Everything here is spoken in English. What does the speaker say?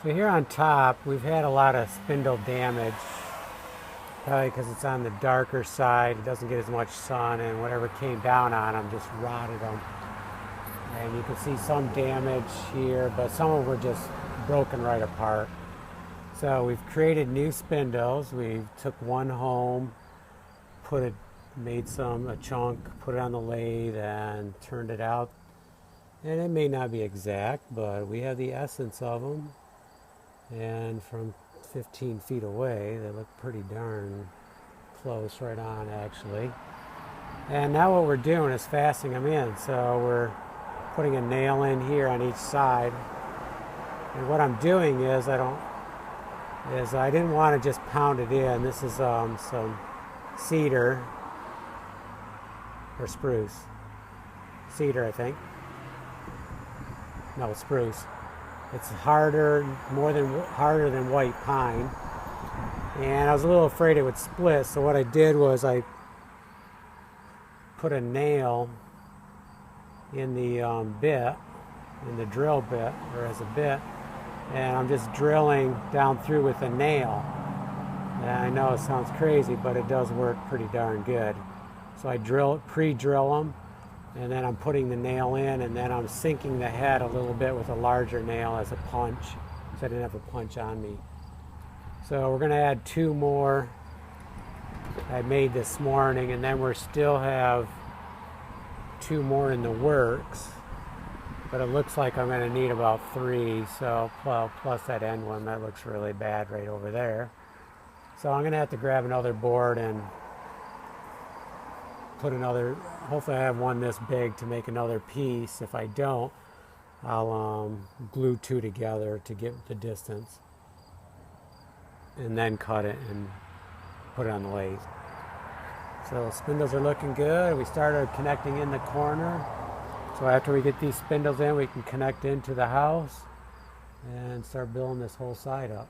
So here on top, we've had a lot of spindle damage, probably because it's on the darker side. It doesn't get as much sun, and whatever came down on them just rotted them. And you can see some damage here, but some of them were just broken right apart. So we've created new spindles. We took one home, made a chunk, put it on the lathe, and turned it out. And it may not be exact, but we have the essence of them. And from 15 feet away, they look pretty darn close, right on actually. And now what we're doing is fastening them in. So we're putting a nail in here on each side. And what I'm doing is I didn't want to just pound it in. This is some cedar or spruce. Cedar, I think. No, spruce. It's harder than white pine. And I was a little afraid it would split, so what I did was I put a nail in the in the drill bit, or as a bit, and I'm just drilling down through with a nail. And I know it sounds crazy, but it does work pretty darn good. So I pre-drill them, and then I'm putting the nail in, and then I'm sinking the head a little bit with a larger nail as a punch, so I didn't have a punch on me. So we're going to add 2 more I made this morning, and then we still have 2 more in the works. But it looks like I'm going to need about 3, so plus that end one that looks really bad right over there. So I'm going to have to grab another board and put another, hopefully I have one this big to make another piece. If I don't, I'll glue 2 together to get the distance, and then cut it and put it on the lathe. So spindles are looking good. We started connecting in the corner. So after we get these spindles in, we can connect into the house and start building this whole side up.